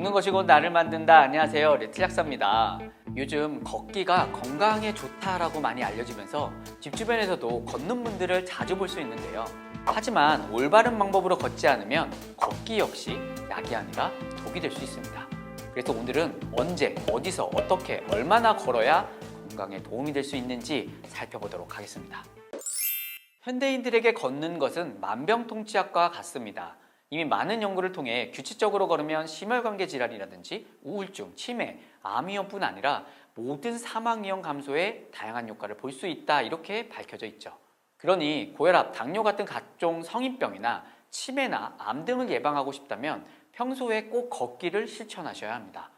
걷는 것이 곧 나를 만든다. 안녕하세요, 리틀약사입니다. 요즘 걷기가 건강에 좋다라고 많이 알려지면서 집 주변에서도 걷는 분들을 자주 볼 수 있는데요. 하지만 올바른 방법으로 걷지 않으면 걷기 역시 약이 아니라 독이 될 수 있습니다. 그래서 오늘은 언제, 어디서, 어떻게, 얼마나 걸어야 건강에 도움이 될 수 있는지 살펴보도록 하겠습니다. 현대인들에게 걷는 것은 만병통치약과 같습니다. 이미 많은 연구를 통해 규칙적으로 걸으면 심혈관계 질환이라든지 우울증, 치매, 암 위험뿐 아니라 모든 사망 위험 감소에 다양한 효과를 볼 수 있다, 이렇게 밝혀져 있죠. 그러니 고혈압, 당뇨 같은 각종 성인병이나 치매나 암 등을 예방하고 싶다면 평소에 꼭 걷기를 실천하셔야 합니다.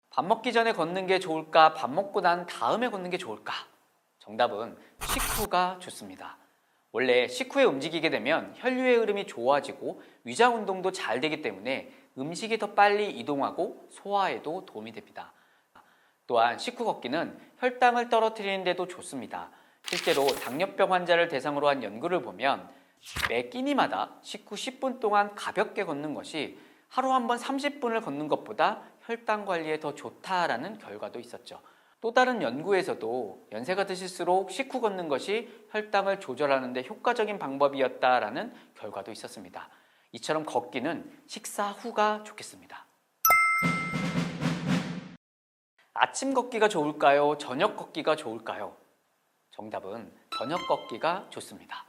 밥 먹기 전에 걷는 게 좋을까? 밥 먹고 난 다음에 걷는 게 좋을까? 정답은 식후가 좋습니다. 원래 식후에 움직이게 되면 혈류의 흐름이 좋아지고 위장 운동도 잘 되기 때문에 음식이 더 빨리 이동하고 소화에도 도움이 됩니다. 또한 식후 걷기는 혈당을 떨어뜨리는 데도 좋습니다. 실제로 당뇨병 환자를 대상으로 한 연구를 보면 매 끼니마다 식후 10분 동안 가볍게 걷는 것이 하루 한 번 30분을 걷는 것보다 혈당 관리에 더 좋다라는 결과도 있었죠. 또 다른 연구에서도 연세가 드실수록 식후 걷는 것이 혈당을 조절하는 데 효과적인 방법이었다라는 결과도 있었습니다. 이처럼 걷기는 식사 후가 좋겠습니다. 아침 걷기가 좋을까요? 저녁 걷기가 좋을까요? 정답은 저녁 걷기가 좋습니다.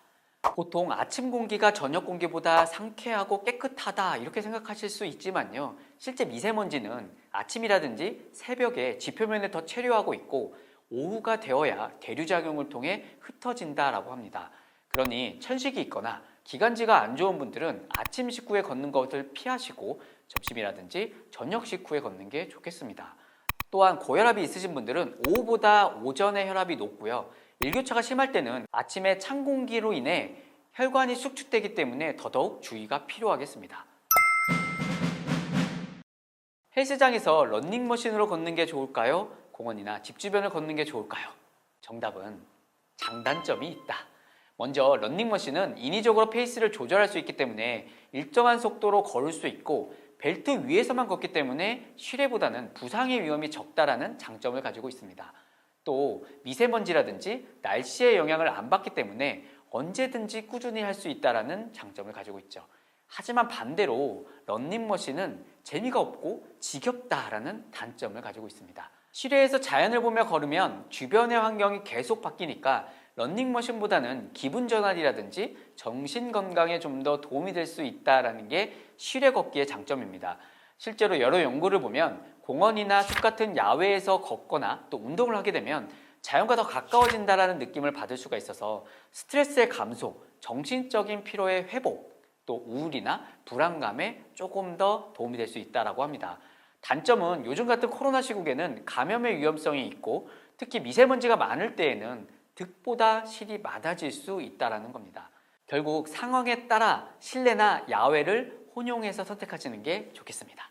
보통 아침 공기가 저녁 공기보다 상쾌하고 깨끗하다, 이렇게 생각하실 수 있지만요, 실제 미세먼지는 아침이라든지 새벽에 지표면에 더 체류하고 있고 오후가 되어야 대류작용을 통해 흩어진다라고 합니다. 그러니 천식이 있거나 기관지가 안 좋은 분들은 아침 식후에 걷는 것을 피하시고 점심이라든지 저녁 식후에 걷는 게 좋겠습니다. 또한 고혈압이 있으신 분들은 오후보다 오전에 혈압이 높고요, 일교차가 심할 때는 아침에 찬 공기로 인해 혈관이 수축되기 때문에 더더욱 주의가 필요하겠습니다. 헬스장에서 러닝머신으로 걷는 게 좋을까요? 공원이나 집 주변을 걷는 게 좋을까요? 정답은 장단점이 있다. 먼저 러닝머신은 인위적으로 페이스를 조절할 수 있기 때문에 일정한 속도로 걸을 수 있고 벨트 위에서만 걷기 때문에 실외보다는 부상의 위험이 적다라는 장점을 가지고 있습니다. 또 미세먼지라든지 날씨의 영향을 안 받기 때문에 언제든지 꾸준히 할 수 있다는 장점을 가지고 있죠. 하지만 반대로 러닝머신은 재미가 없고 지겹다라는 단점을 가지고 있습니다. 실외에서 자연을 보며 걸으면 주변의 환경이 계속 바뀌니까 러닝머신보다는 기분 전환이라든지 정신 건강에 좀 더 도움이 될 수 있다는 게 실외 걷기의 장점입니다. 실제로 여러 연구를 보면 공원이나 숲 같은 야외에서 걷거나 또 운동을 하게 되면 자연과 더 가까워진다는 느낌을 받을 수가 있어서 스트레스의 감소, 정신적인 피로의 회복, 또 우울이나 불안감에 조금 더 도움이 될 수 있다고 합니다. 단점은 요즘 같은 코로나 시국에는 감염의 위험성이 있고 특히 미세먼지가 많을 때에는 득보다 실이 많아질 수 있다는 겁니다. 결국 상황에 따라 실내나 야외를 혼용해서 선택하시는 게 좋겠습니다.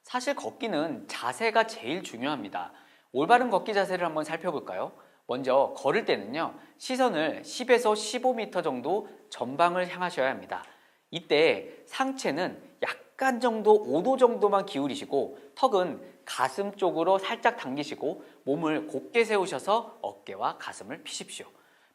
사실 걷기는 자세가 제일 중요합니다. 올바른 걷기 자세를 한번 살펴볼까요? 먼저 걸을 때는요, 시선을 10에서 15m 정도 전방을 향하셔야 합니다. 이때 상체는 약간 정도 5도 정도만 기울이시고 턱은 가슴 쪽으로 살짝 당기시고 몸을 곧게 세우셔서 어깨와 가슴을 피십시오.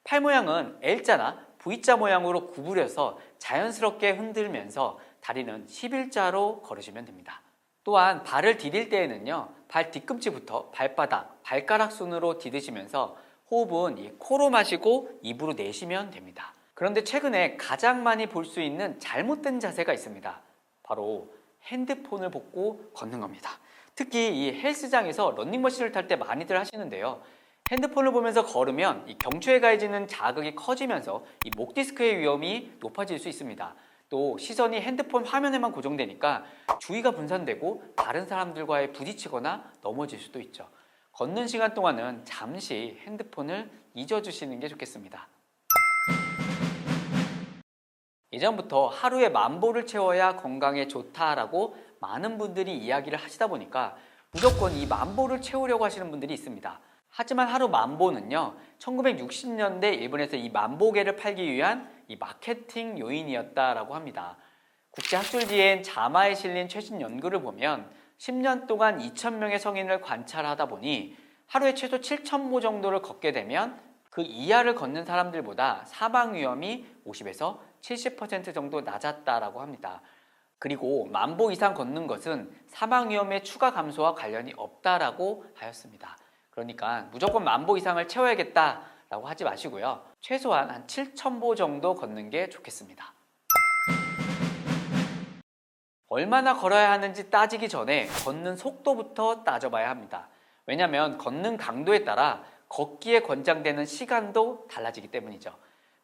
팔 모양은 L자나 V자 모양으로 구부려서 자연스럽게 흔들면서 다리는 11자로 걸으시면 됩니다. 또한 발을 디딜 때에는요, 발 뒤꿈치부터 발바닥, 발가락 순으로 디디시면서 호흡은 코로 마시고 입으로 내쉬면 됩니다. 그런데 최근에 가장 많이 볼 수 있는 잘못된 자세가 있습니다. 바로 핸드폰을 보고 걷는 겁니다. 특히 이 헬스장에서 러닝머신을 탈 때 많이들 하시는데요, 핸드폰을 보면서 걸으면 이 경추에 가해지는 자극이 커지면서 이 목 디스크의 위험이 높아질 수 있습니다. 또 시선이 핸드폰 화면에만 고정되니까 주의가 분산되고 다른 사람들과의 부딪히거나 넘어질 수도 있죠. 걷는 시간 동안은 잠시 핸드폰을 잊어주시는 게 좋겠습니다. 예전부터 하루에 10,000보를 채워야 건강에 좋다라고 많은 분들이 이야기를 하시다 보니까 무조건 이 10,000보를 채우려고 하시는 분들이 있습니다. 하지만 하루 만보는요, 1960년대 일본에서 이 만보계를 팔기 위한 이 마케팅 요인이었다라고 합니다. 국제학술지엔 자마에 실린 최신 연구를 보면 10년 동안 2,000명의 성인을 관찰하다 보니 하루에 최소 7,000보 정도를 걷게 되면 그 이하를 걷는 사람들보다 사망 위험이 50에서 70% 정도 낮았다라고 합니다. 그리고 10,000보 이상 걷는 것은 사망 위험의 추가 감소와 관련이 없다라고 하였습니다. 그러니까 무조건 10,000보 이상을 채워야겠다라고 하지 마시고요. 최소한 한 7,000보 정도 걷는 게 좋겠습니다. 얼마나 걸어야 하는지 따지기 전에 걷는 속도부터 따져봐야 합니다. 왜냐하면 걷는 강도에 따라 걷기에 권장되는 시간도 달라지기 때문이죠.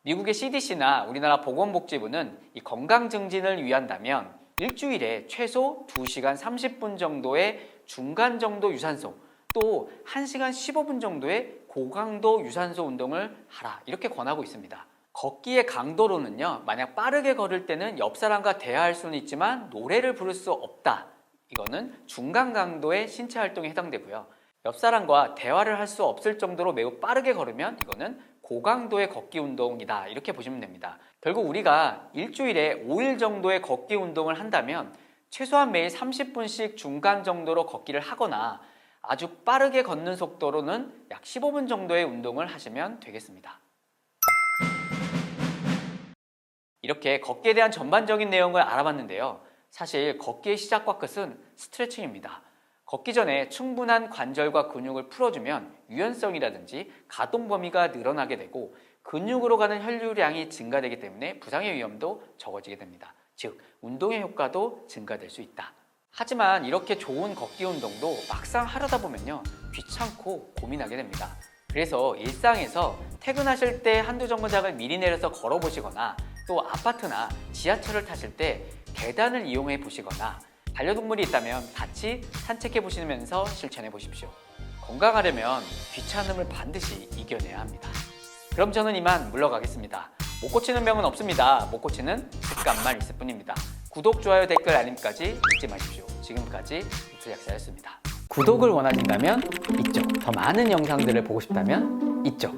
미국의 CDC나 우리나라 보건복지부는 이 건강 증진을 위한다면 일주일에 최소 2시간 30분 정도의 중간 정도 유산소, 또 1시간 15분 정도의 고강도 유산소 운동을 하라, 이렇게 권하고 있습니다. 걷기의 강도로는요, 만약 빠르게 걸을 때는 옆 사람과 대화할 수는 있지만 노래를 부를 수 없다, 이거는 중간 강도의 신체 활동에 해당되고요. 옆 사람과 대화를 할 수 없을 정도로 매우 빠르게 걸으면 이거는 고강도의 걷기 운동이다, 이렇게 보시면 됩니다. 결국 우리가 일주일에 5일 정도의 걷기 운동을 한다면 최소한 매일 30분씩 중간 정도로 걷기를 하거나 아주 빠르게 걷는 속도로는 약 15분 정도의 운동을 하시면 되겠습니다. 이렇게 걷기에 대한 전반적인 내용을 알아봤는데요. 사실 걷기의 시작과 끝은 스트레칭입니다. 걷기 전에 충분한 관절과 근육을 풀어주면 유연성이라든지 가동 범위가 늘어나게 되고 근육으로 가는 혈류량이 증가되기 때문에 부상의 위험도 적어지게 됩니다. 즉, 운동의 효과도 증가될 수 있다. 하지만 이렇게 좋은 걷기 운동도 막상 하려다 보면요, 귀찮고 고민하게 됩니다. 그래서 일상에서 퇴근하실 때 한두 정거장을 미리 내려서 걸어보시거나 또 아파트나 지하철을 타실 때 계단을 이용해 보시거나 반려동물이 있다면 같이 산책해 보시면서 실천해 보십시오. 건강하려면 귀찮음을 반드시 이겨내야 합니다. 그럼 저는 이만 물러가겠습니다. 못 고치는 병은 없습니다. 못 고치는 습관만 있을 뿐입니다. 구독, 좋아요, 댓글, 알림까지 잊지 마십시오. 지금까지 이틀약사였습니다. 구독을 원하신다면 이쪽, 더 많은 영상들을 보고 싶다면 이쪽,